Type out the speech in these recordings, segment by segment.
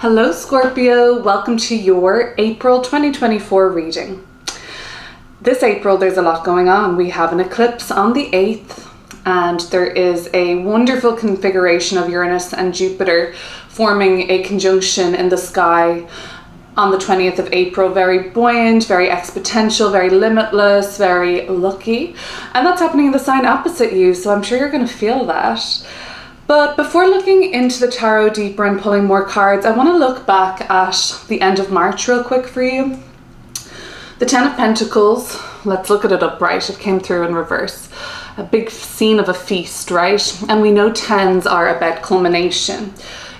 Hello Scorpio, welcome to your April 2024 reading. This April there's a lot going on. We have an eclipse on the 8th and there is a wonderful configuration of Uranus and Jupiter forming a conjunction in the sky on the 20th of April. Very buoyant, very exponential, very limitless, very lucky. And that's happening in the sign opposite you, so I'm sure you're going to feel that. But before looking into the tarot deeper and pulling more cards, I want to look back at the end of March real quick for you. The Ten of Pentacles, let's look at it upright. It came through in reverse. A big scene of a feast, right? And we know tens are about culmination.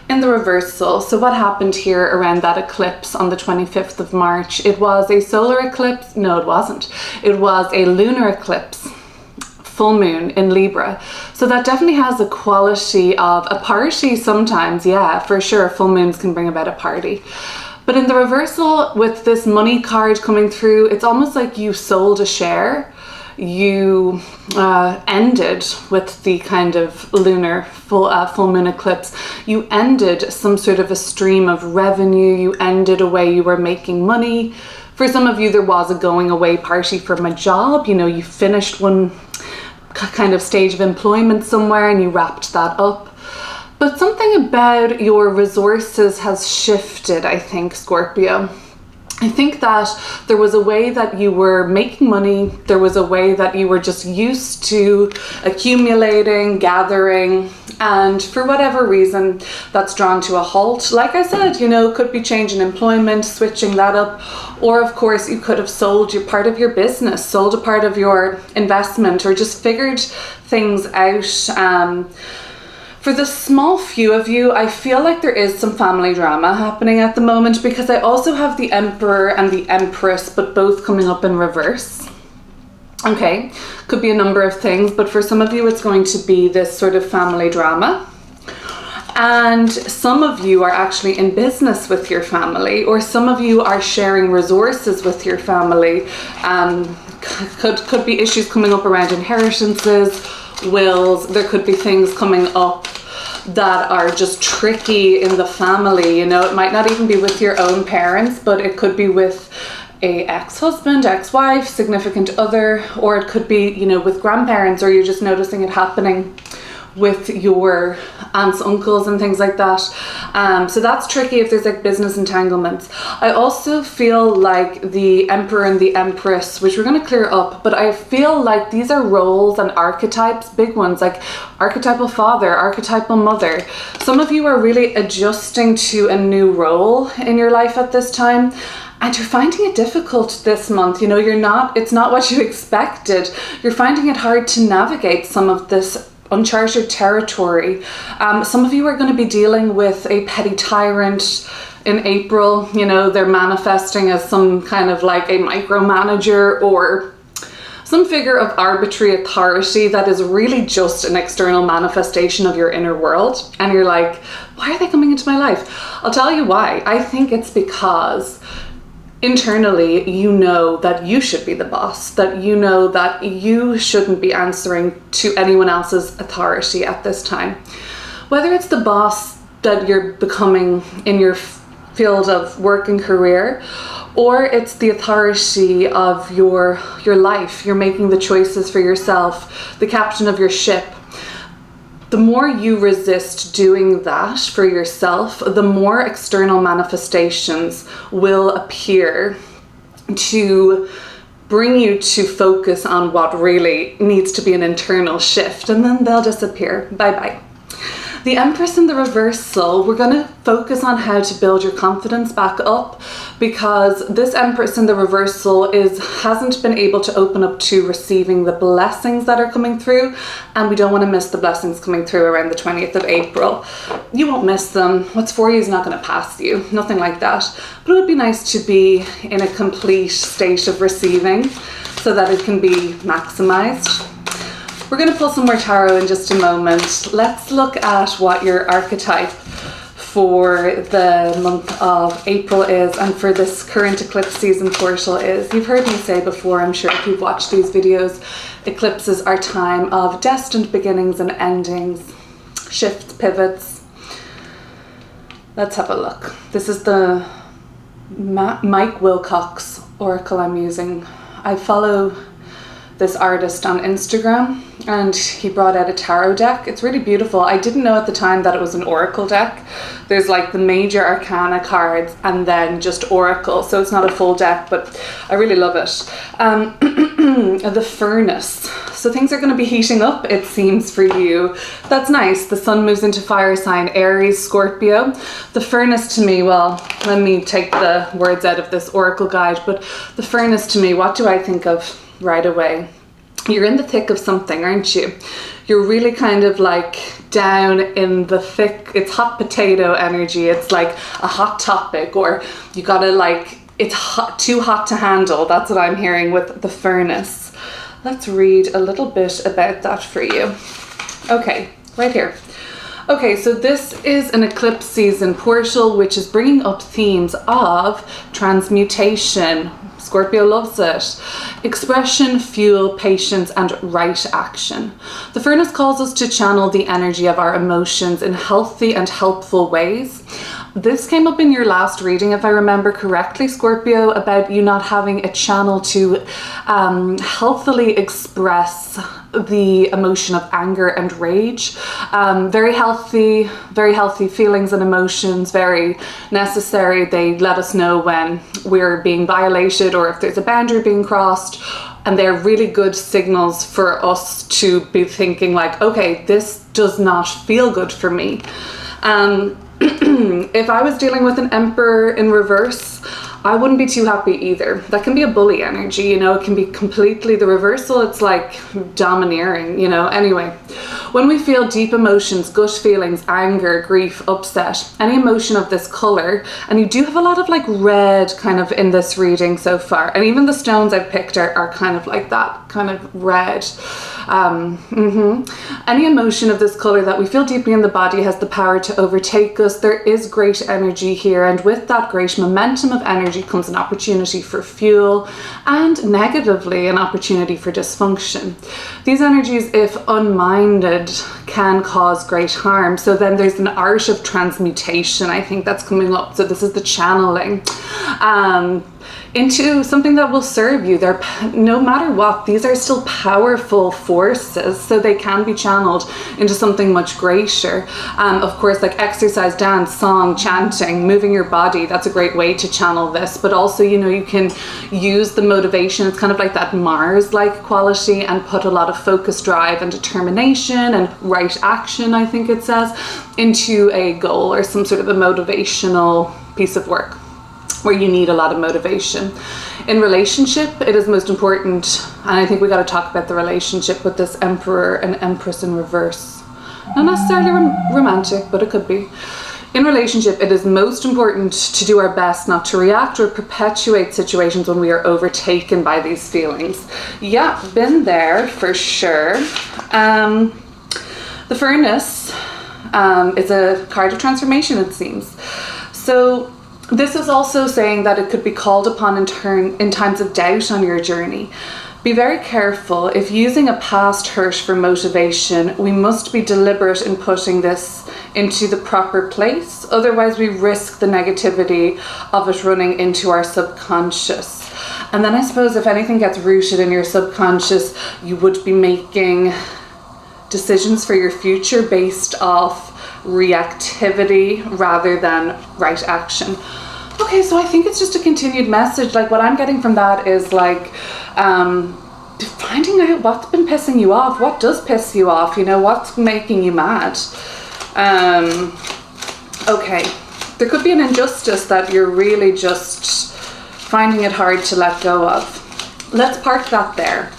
In the reversal, so what happened here around that eclipse on the 25th of March? It was a solar eclipse? No, it wasn't. It was a lunar eclipse. Full moon in Libra. So that definitely has a quality of a party sometimes. Yeah, for sure. Full moons can bring about a party. But in the reversal with this money card coming through, it's almost like you sold a share. You ended with the kind of lunar full moon eclipse. You ended some sort of a stream of revenue. You ended a way you were making money. For some of you, there was a going away party from a job. You know, you finished one kind of stage of employment somewhere and you wrapped that up. But something about your resources has shifted, I think, Scorpio. I think that there was a way that you were making money, there was a way that you were just used to accumulating, gathering, and for whatever reason that's drawn to a halt. Like I said, you know, could be change in employment, switching that up, or of course you could have sold your part of your business, sold a part of your investment, or just figured things out. For the small few of you, I feel like there is some family drama happening at the moment because I also have the Emperor and the Empress, but both coming up in reverse. Okay, could be a number of things, but for some of you it's going to be this sort of family drama. And some of you are actually in business with your family, or some of you are sharing resources with your family. Could be issues coming up around inheritances, wills. There could be things coming up that are just tricky in the family. You know, it might not even be with your own parents, but it could be with a ex-husband, ex-wife, significant other, or it could be, you know, with grandparents, or you're just noticing it happening with your aunts, uncles and things like that. So that's tricky if there's like business entanglements. I also feel like the Emperor and the Empress, which we're going to clear up, but I feel like these are roles and archetypes, big ones, like archetypal father, archetypal mother. Some of you are really adjusting to a new role in your life at this time. And you're finding it difficult this month. You know, it's not what you expected. You're finding it hard to navigate some of this uncharted territory. Some of you are going to be dealing with a petty tyrant in April. You know, they're manifesting as some kind of like a micromanager or some figure of arbitrary authority that is really just an external manifestation of your inner world. And you're like, why are they coming into my life? I'll tell you why. I think it's because internally, you know that you should be the boss, that you know that you shouldn't be answering to anyone else's authority at this time. Whether it's the boss that you're becoming in your field of work and career, or it's the authority of your life, you're making the choices for yourself, the captain of your ship. The more you resist doing that for yourself, the more external manifestations will appear to bring you to focus on what really needs to be an internal shift, and then they'll disappear. Bye-bye. The Empress in the reversal, we're going to focus on how to build your confidence back up, because this Empress in the reversal hasn't been able to open up to receiving the blessings that are coming through, and we don't want to miss the blessings coming through around the 20th of April. You won't miss them. What's for you is not going to pass you. Nothing like that. But it would be nice to be in a complete state of receiving so that it can be maximized. We're going to pull some more tarot in just a moment. Let's look at what your archetype for the month of April is and for this current eclipse season portal is. You've heard me say before, I'm sure, if you've watched these videos, eclipses are time of destined beginnings and endings, shifts, pivots. Let's have a look. This is the Mike Wilcox oracle I'm using. I follow this artist on Instagram and he brought out a tarot deck. It's really beautiful. I didn't know at the time that it was an oracle deck. There's like the major arcana cards and then just oracle, so it's not a full deck, but I really love it. The furnace. So things are going to be heating up, it seems, for you. That's nice. The sun moves into fire sign Aries, Scorpio. The furnace to me, well, let me take the words out of this oracle guide, but the furnace to me, what do I think of right away? You're in the thick of something, aren't you? You're really kind of like down in the thick, it's hot potato energy. It's like a hot topic, or you gotta like, it's hot, too hot to handle. That's what I'm hearing with the furnace. Let's read a little bit about that for you. Okay, right here. Okay, so this is an eclipse season portal, which is bringing up themes of transmutation. Scorpio loves it. Expression, fuel, patience, and right action. The furnace calls us to channel the energy of our emotions in healthy and helpful ways. This came up in your last reading, if I remember correctly, Scorpio, about you not having a channel to healthily express the emotion of anger and rage. Very healthy feelings and emotions, very necessary. They let us know when we're being violated or if there's a boundary being crossed. And they're really good signals for us to be thinking like, okay, this does not feel good for me. If I was dealing with an Emperor in reverse, I wouldn't be too happy either. That can be a bully energy, you know, it can be completely the reversal. It's like domineering, you know. Anyway, when we feel deep emotions, gut feelings, anger, grief, upset, any emotion of this color, and you do have a lot of like red kind of in this reading so far, and even the stones I've picked are kind of like that, kind of red. Any emotion of this color that we feel deeply in the body has the power to overtake us. There is great energy here, and with that great momentum of energy comes an opportunity for fuel, and negatively an opportunity for dysfunction. These energies, if unminded, can cause great harm. So then there's an art of transmutation, I think, that's coming up. So this is the channeling into something that will serve you. They're, no matter what, these are still powerful forces, so they can be channeled into something much greater. Of course, like exercise, dance, song, chanting, moving your body, that's a great way to channel this. But also, you know, you can use the motivation, it's kind of like that Mars-like quality, and put a lot of focus, drive, and determination and right action, I think it says, into a goal or some sort of a motivational piece of work where you need a lot of motivation. In relationship, it is most important, and I think we got to talk about the relationship with this Emperor and Empress in reverse. Not necessarily romantic, but it could be. In relationship, it is most important to do our best not to react or perpetuate situations when we are overtaken by these feelings. Yeah, been there for sure. The furnace is a card of transformation, it seems. So this is also saying that it could be called upon in times of doubt on your journey. Be very careful. If using a past hurt for motivation, we must be deliberate in putting this into the proper place. Otherwise, we risk the negativity of it running into our subconscious. And then I suppose if anything gets rooted in your subconscious, you would be making decisions for your future based off reactivity rather than right action. Okay, so I think it's just a continued message. Like what I'm getting from that is like finding out what's been pissing you off, what does piss you off, you know, what's making you mad. Okay, there could be an injustice that you're really just finding it hard to let go of. Let's park that there.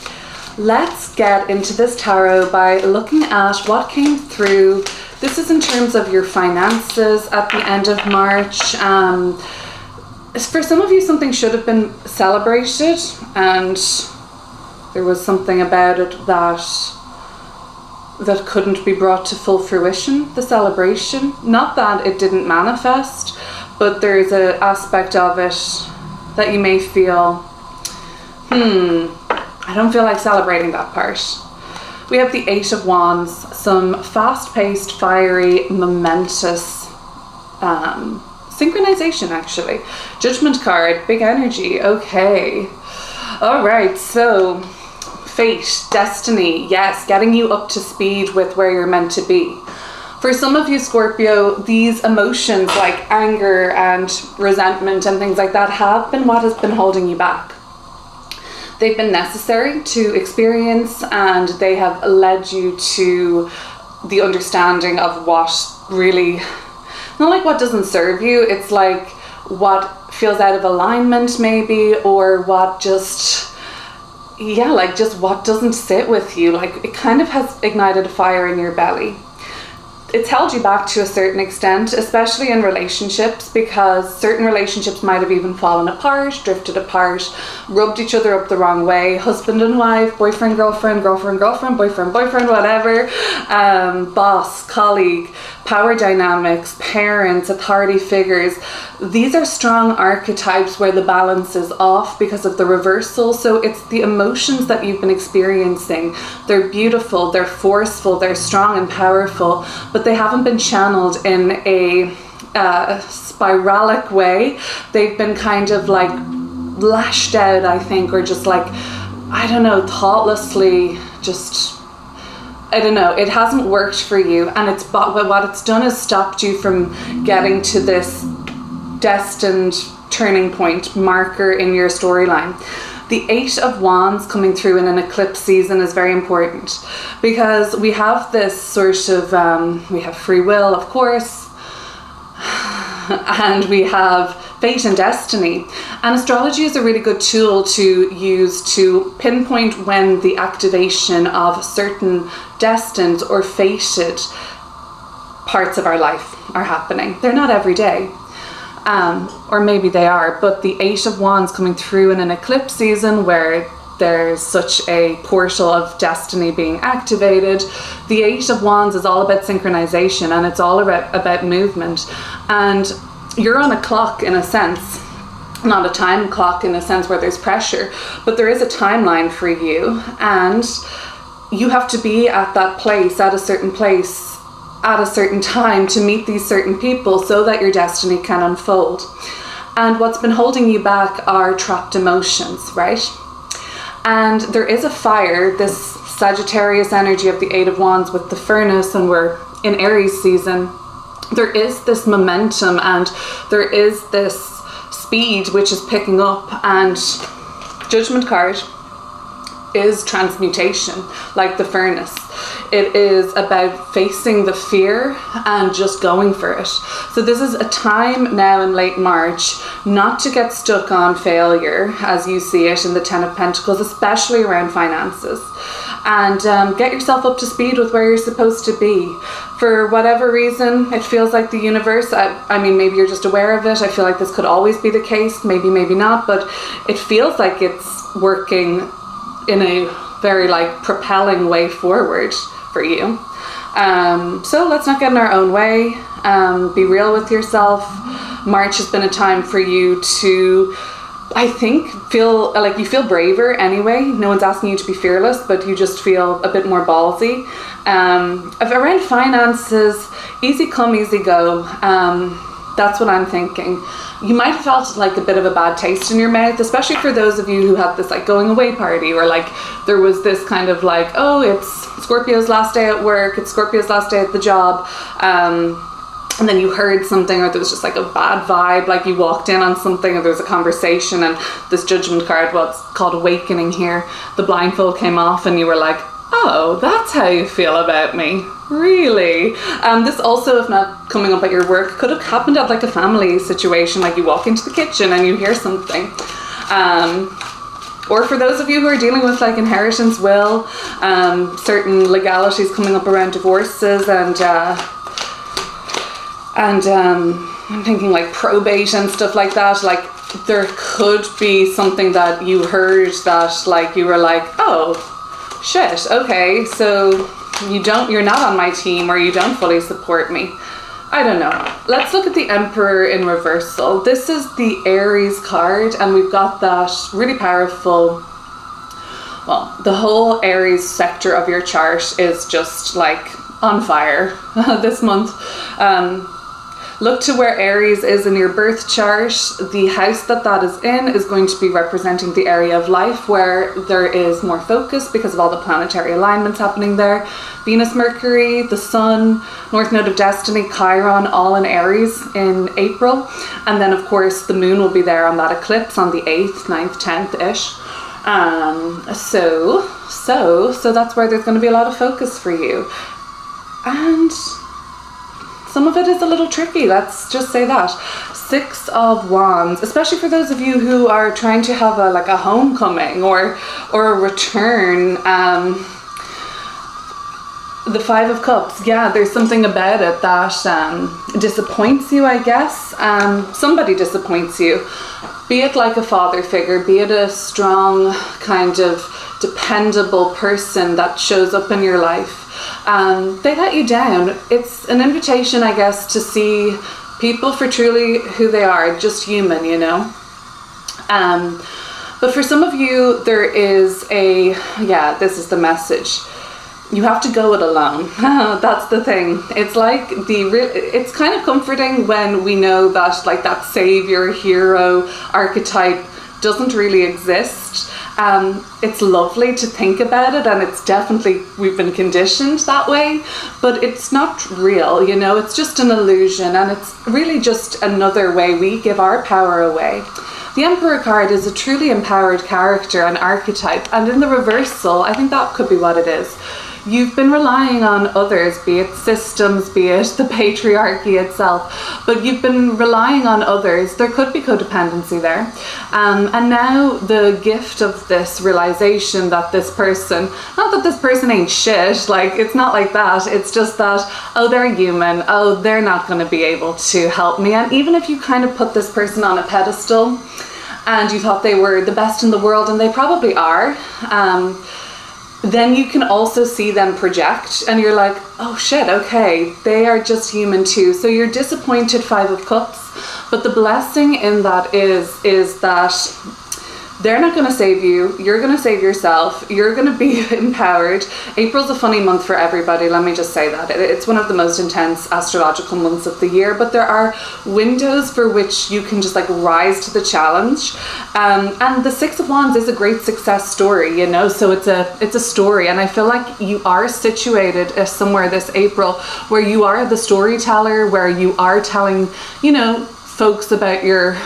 Let's get into this tarot by looking at what came through. This is in terms of your finances at the end of March. For some of you, something should have been celebrated, and there was something about it that couldn't be brought to full fruition, the celebration. Not that it didn't manifest, but there's an aspect of it that you may feel, I don't feel like celebrating that part. We have the Eight of Wands, some fast-paced, fiery, momentous synchronization, actually. Judgment card, big energy. Okay. All right, so fate, destiny, yes, getting you up to speed with where you're meant to be. For some of you, Scorpio, these emotions like anger and resentment and things like that have been what has been holding you back. They've been necessary to experience, and they have led you to the understanding of what really, not like what doesn't serve you, it's like what feels out of alignment maybe, or what just, yeah, like just what doesn't sit with you. Like it kind of has ignited a fire in your belly. It's held you back to a certain extent, especially in relationships, because certain relationships might have even fallen apart, drifted apart, rubbed each other up the wrong way. Husband and wife, boyfriend, girlfriend, girlfriend, girlfriend, boyfriend, boyfriend, whatever. Boss, colleague, power dynamics, parents, authority figures. These are strong archetypes where the balance is off because of the reversal. So it's the emotions that you've been experiencing. They're beautiful, they're forceful, they're strong and powerful, but they haven't been channeled in a spiralic way. They've been kind of like lashed out, I think, or just like, I don't know, thoughtlessly just, I don't know, it hasn't worked for you, and what it's done is stopped you from getting to this destined turning point marker in your storyline. The 8 of Wands coming through in an eclipse season is very important, because we have this sort of, we have free will, of course, and we have fate and destiny. And astrology is a really good tool to use to pinpoint when the activation of certain destined or fated parts of our life are happening. They're not every day. Or maybe they are, but the 8 of Wands coming through in an eclipse season where there's such a portal of destiny being activated. The 8 of Wands is all about synchronization, and it's all about movement. And you're on a clock in a sense, not a time clock in a sense where there's pressure, but there is a timeline for you, and you have to be at that place, at a certain place, at a certain time to meet these certain people so that your destiny can unfold. And what's been holding you back are trapped emotions, right? And there is a fire, this Sagittarius energy of the 8 of Wands with the furnace, and we're in Aries season. There is this momentum and there is this speed which is picking up, and Judgment card is transmutation, like the furnace. It is about facing the fear and just going for it. So this is a time now in late March not to get stuck on failure as you see it in the 10 of Pentacles, especially around finances. And get yourself up to speed with where you're supposed to be. For whatever reason, it feels like the universe, I mean, maybe you're just aware of it. I feel like this could always be the case, maybe not, but it feels like it's working in a very like propelling way forward for you. So let's not get in our own way. Be real with yourself. March has been a time for you to, I think, feel like you feel braver anyway. No one's asking you to be fearless, but you just feel a bit more ballsy. Around finances, easy come, easy go. That's what I'm thinking. You might have felt like a bit of a bad taste in your mouth, especially for those of you who had this like going away party, or like there was this kind of like, oh, it's Scorpio's last day at work, it's Scorpio's last day at the job. And then you heard something, or there was just like a bad vibe, like you walked in on something, or there was a conversation, and this Judgment card, well, it's called Awakening here, the blindfold came off and you were like, oh, that's how you feel about me, really? This also, if not coming up at your work, could have happened at like a family situation, like you walk into the kitchen and you hear something. Or for those of you who are dealing with like inheritance, will, certain legalities coming up around divorces, and I'm thinking like probate and stuff like that. Like there could be something that you heard that like you were like, oh shit, okay, so you're not on my team, or you don't fully support me. I don't know. Let's look at the Emperor in reversal. This is the Aries card, and we've got that really powerful, well, the whole Aries sector of your chart is just like on fire this month. Look to where Aries is in your birth chart. The house that is in is going to be representing the area of life where there is more focus because of all the planetary alignments happening there. Venus, Mercury, the Sun, North Node of Destiny, Chiron, all in Aries in April. And then of course the moon will be there on that eclipse on the 8th, 9th, 10th-ish. So that's where there's going to be a lot of focus for you. And some of it is a little tricky, let's just say that. 6 of Wands, especially for those of you who are trying to have a homecoming or a return. The 5 of Cups, yeah, there's something about it that disappoints you, I guess. Somebody disappoints you. Be it like a father figure, be it a strong kind of dependable person that shows up in your life. They let you down. It's an invitation, I guess, to see people for truly who they are, just human, you know. But for some of you, there is this is the message. You have to go it alone. That's the thing. It's like it's kind of comforting when we know that that savior, hero archetype doesn't really exist. It's lovely to think about it, and it's definitely, we've been conditioned that way, but it's not real, you know. It's just an illusion, and it's really just another way we give our power away. The Emperor card is a truly empowered character and archetype, and in the reversal, I think that could be what it is. You've been relying on others, be it systems, be it the patriarchy itself, but you've been relying on others. There could be codependency there. And now the gift of this realization that this person, not that this person ain't shit, it's not like that. It's just that, oh, they're human. Oh, they're not going to be able to help me. And even if you kind of put this person on a pedestal and you thought they were the best in the world, and they probably are, then you can also see them project, and you're like, oh shit, okay, they are just human too. So you're disappointed, 5 of Cups, but the blessing in that is that they're not going to save you. You're going to save yourself. You're going to be empowered. April's a funny month for everybody. Let me just say that. It's one of the most intense astrological months of the year, but there are windows for which you can just rise to the challenge. And the 6 of Wands is a great success story, you know, so it's a story. And I feel like you are situated somewhere this April where you are the storyteller, where you are telling, you know, folks about your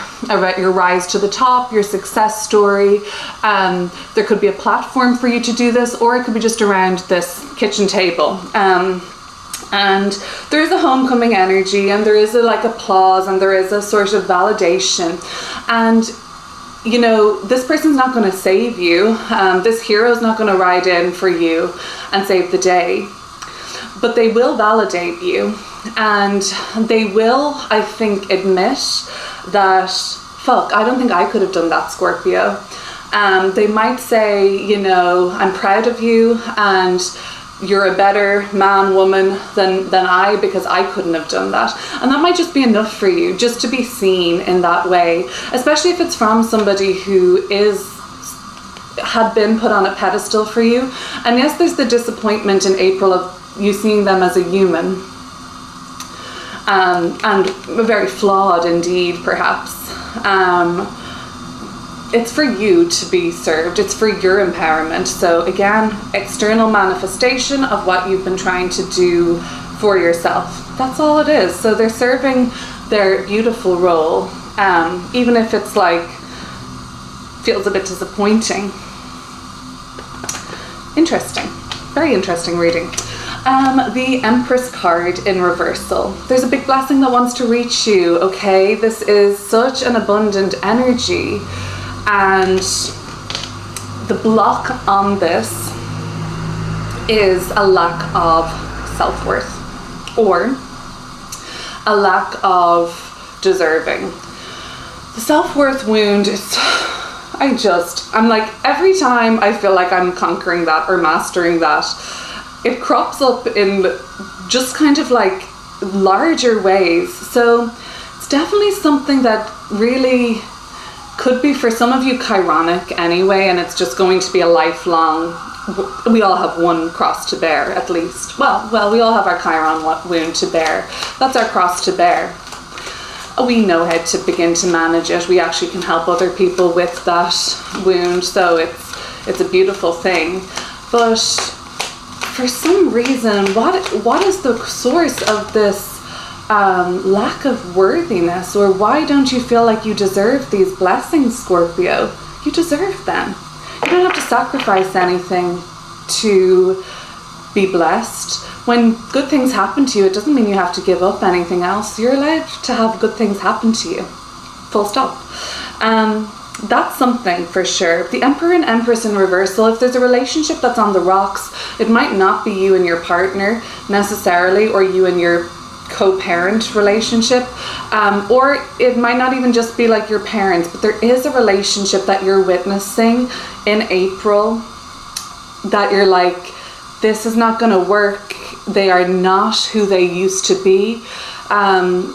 rise to the top, your success story. There could be a platform for you to do this, or it could be just around this kitchen table. And there is a homecoming energy, and there is applause, and there is a sort of validation. And you know, this person's not going to save you. This hero's not going to ride in for you and save the day, but they will validate you. And they will, I think, admit that, fuck, I don't think I could have done that, Scorpio. They might say, you know, I'm proud of you, and you're a better man, woman than I, because I couldn't have done that. And that might just be enough for you, just to be seen in that way, especially if it's from somebody who had been put on a pedestal for you. And yes, there's the disappointment in April of you seeing them as a human. And very flawed indeed, perhaps. It's for you to be served. It's for your empowerment. So again, external manifestation of what you've been trying to do for yourself. That's all it is. So they're serving their beautiful role, even if it's feels a bit disappointing. Interesting. Very interesting reading. The Empress card in reversal. There's a big blessing that wants to reach you, okay? This is such an abundant energy, and the block on this is a lack of self-worth or a lack of deserving. The self-worth wound is, I'm like, every time I feel like I'm conquering that or mastering that, it crops up in just kind of larger ways. So it's definitely something that really could be for some of you chironic anyway, and it's just going to be a lifelong, we all have one cross to bear at least. Well, we all have our chiron wound to bear. That's our cross to bear. we know how to begin to manage it. We actually can help other people with that wound, so it's a beautiful thing. But for some reason, what is the source of this lack of worthiness? Or why don't you feel like you deserve these blessings, Scorpio? You deserve them. You don't have to sacrifice anything to be blessed. When good things happen to you, it doesn't mean you have to give up anything else. You're allowed to have good things happen to you. Full stop. That's something for sure. The Emperor and Empress in reversal, if there's a relationship that's on the rocks, it might not be you and your partner necessarily, or you and your co-parent relationship, or it might not even just be like your parents, but there is a relationship that you're witnessing in April that you're like, this is not going to work. They are not who they used to be.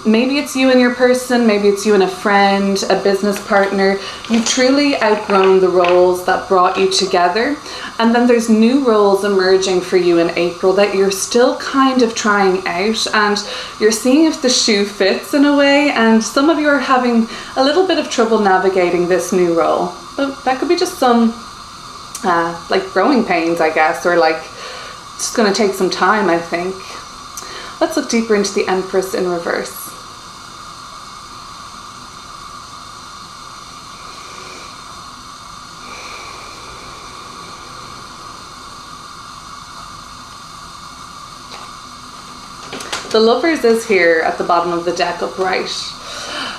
Maybe it's you and your person, maybe it's you and a friend, a business partner. You've truly outgrown the roles that brought you together. And then there's new roles emerging for you in April that you're still kind of trying out, and you're seeing if the shoe fits in a way. And some of you are having a little bit of trouble navigating this new role. But that could be just some like growing pains, I guess, or like it's just going to take some time, I think. Let's look deeper into the Empress in reverse. The Lovers is here at the bottom of the deck upright.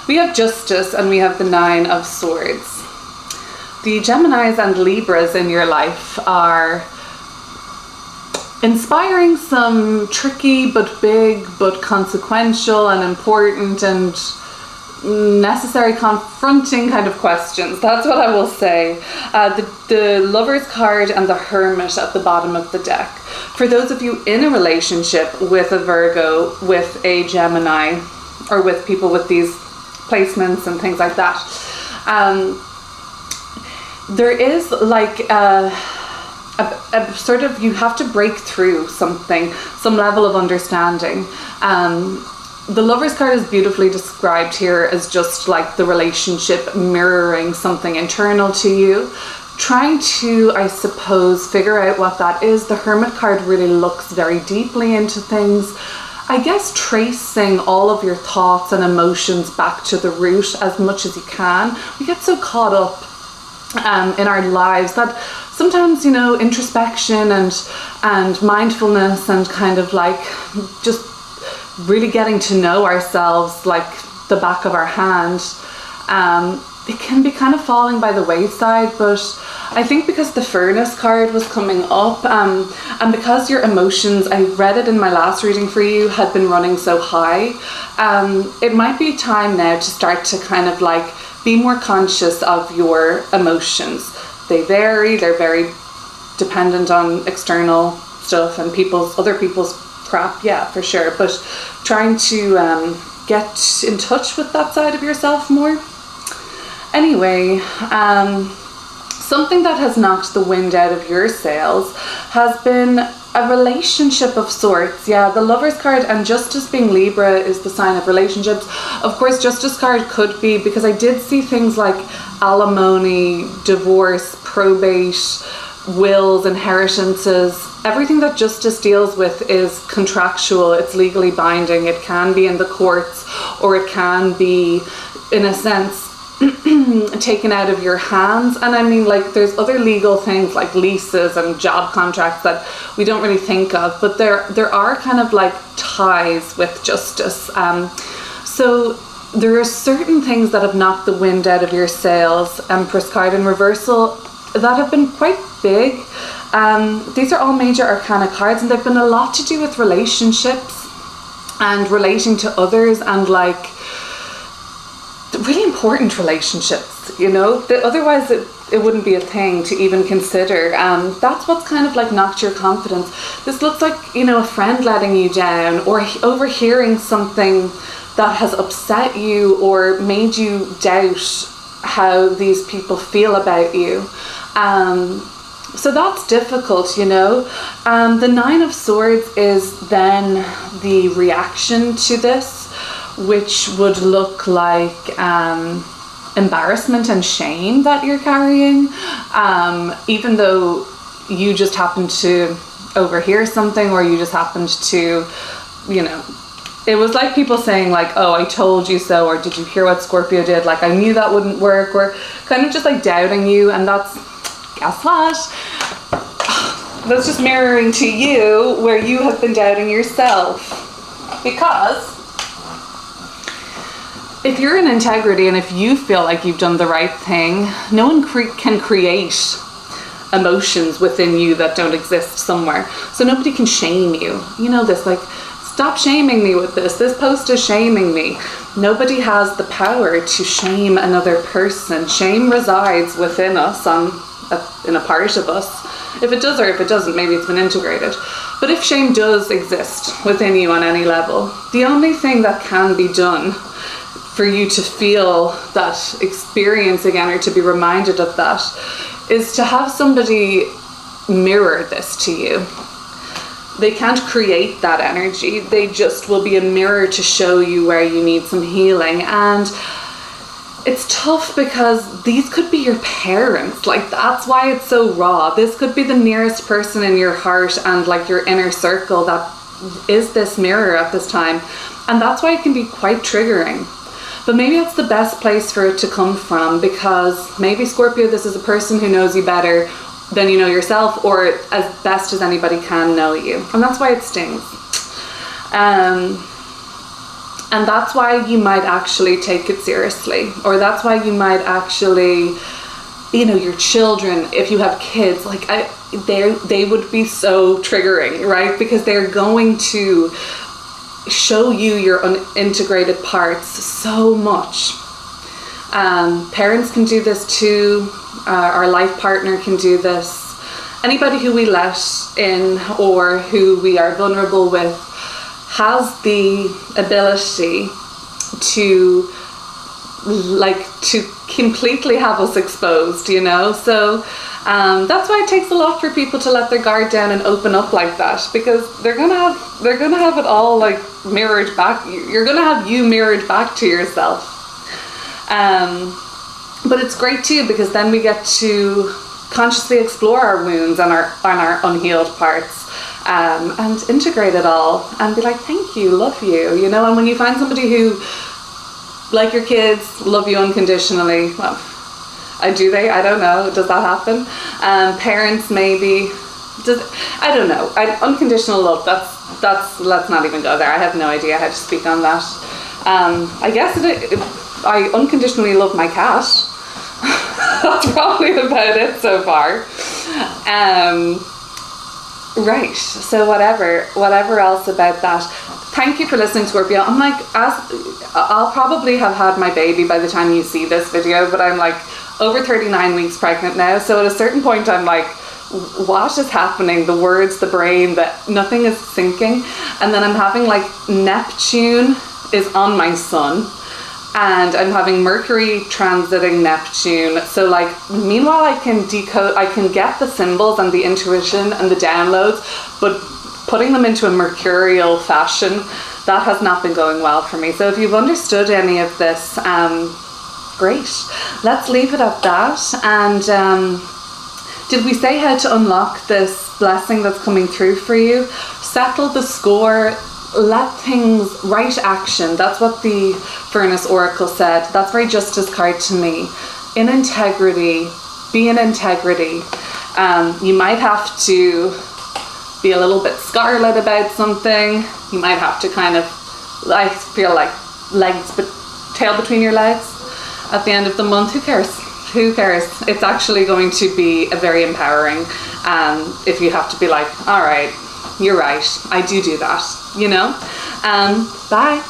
We have Justice and we have the Nine of Swords. The Geminis and Libras in your life are inspiring some tricky but big but consequential and important and necessary confronting kind of questions. That's what I will say. The Lover's card and the Hermit at the bottom of the deck. For those of you in a relationship with a Virgo, with a Gemini, or with people with these placements and things like that, there is like a sort of, you have to break through something, some level of understanding. The Lover's card is beautifully described here as just like the relationship mirroring something internal to you, trying to, I suppose, figure out what that is. The Hermit card really looks very deeply into things. I guess tracing all of your thoughts and emotions back to the root as much as you can. We get so caught up in our lives that sometimes, you know, introspection and mindfulness and kind of like just really getting to know ourselves like the back of our hand, it can be kind of falling by the wayside. But I think because the Furnace card was coming up, and because your emotions, I read it in my last reading for you, had been running so high, it might be time now to start to kind of like be more conscious of your emotions. They vary, they're very dependent on external stuff and other people's crap, yeah, for sure. But trying to get in touch with that side of yourself more. Anyway, something that has knocked the wind out of your sails has been a relationship of sorts. Yeah, the Lover's card and Justice being Libra is the sign of relationships. Of course, Justice card could be, because I did see things like alimony, divorce, probate, wills, inheritances. Everything that Justice deals with is contractual. It's legally binding. It can be in the courts, or it can be, in a sense, taken out of your hands. And I mean, like, there's other legal things like leases and job contracts that we don't really think of, but there are kind of like ties with Justice. So there are certain things that have knocked the wind out of your sails, Empress card in reversal, that have been quite big. These are all major arcana cards, and they've been a lot to do with relationships and relating to others, and like really important relationships, you know, that otherwise it wouldn't be a thing to even consider. That's what's kind of like knocked your confidence. This looks like, you know, a friend letting you down, or overhearing something that has upset you or made you doubt how these people feel about you. So that's difficult, you know. The Nine of Swords is then the reaction to this, which would look like embarrassment and shame that you're carrying, even though you just happened to overhear something, or you just happened to, it was like people saying like, oh, I told you so, or did you hear what Scorpio did? Like, I knew that wouldn't work, or kind of just like doubting you. And that's, guess what? That's just mirroring to you where you have been doubting yourself. Because if you're in integrity and if you feel like you've done the right thing, no one can create emotions within you that don't exist somewhere. So nobody can shame you. You know this, like, stop shaming me with this. This post is shaming me. Nobody has the power to shame another person. Shame resides within us, in a part of us. If it does or if it doesn't, maybe it's been integrated. But if shame does exist within you on any level, the only thing that can be done for you to feel that experience again, or to be reminded of that, is to have somebody mirror this to you. They can't create that energy. They just will be a mirror to show you where you need some healing. And it's tough because these could be your parents. Like, that's why it's so raw. This could be the nearest person in your heart and like your inner circle that is this mirror at this time. And that's why it can be quite triggering. But maybe that's the best place for it to come from, because maybe, Scorpio, this is a person who knows you better than you know yourself, or as best as anybody can know you. And that's why it stings. And that's why you might actually take it seriously, or that's why you might actually, your children, if you have kids, like they would be so triggering, right? Because they're going to show you your unintegrated parts so much. Parents can do this too. Our life partner can do this. Anybody who we let in or who we are vulnerable with has the ability to completely have us exposed, so that's why it takes a lot for people to let their guard down and open up like that, because they're gonna have it all like mirrored back. You're gonna have you mirrored back to yourself. But it's great too, because then we get to consciously explore our wounds and our unhealed parts, and integrate it all and be like, thank you, love you, and when you find somebody who, like your kids, love you unconditionally, well, I don't know, does that happen? Parents, maybe, I don't know. Unconditional love, that's let's not even go there. I have no idea how to speak on that. I guess I unconditionally love my cat. That's probably about it so far. Right, so whatever else about that. Thank you for listening, Scorpio. I'm like, I'll probably have had my baby by the time you see this video, but I'm like over 39 weeks pregnant now. So at a certain point, I'm like, what is happening? The words, the brain, that nothing is syncing. And then I'm having like Neptune is on my sun, and I'm having Mercury transiting Neptune. So like, meanwhile I can get the symbols and the intuition and the downloads, but putting them into a mercurial fashion, that has not been going well for me. So if you've understood any of this, great. Let's leave it at that. And did we say how to unlock this blessing that's coming through for you? Settle the score. Let things, right action. That's what the Furnace Oracle said. That's very Justice card to me. In integrity, be in integrity. You might have to be a little bit scarlet about something. You might have to kind of, I feel like tail between your legs at the end of the month. Who cares? It's actually going to be a very empowering, if you have to be like, all right, you're right, I do that, Bye.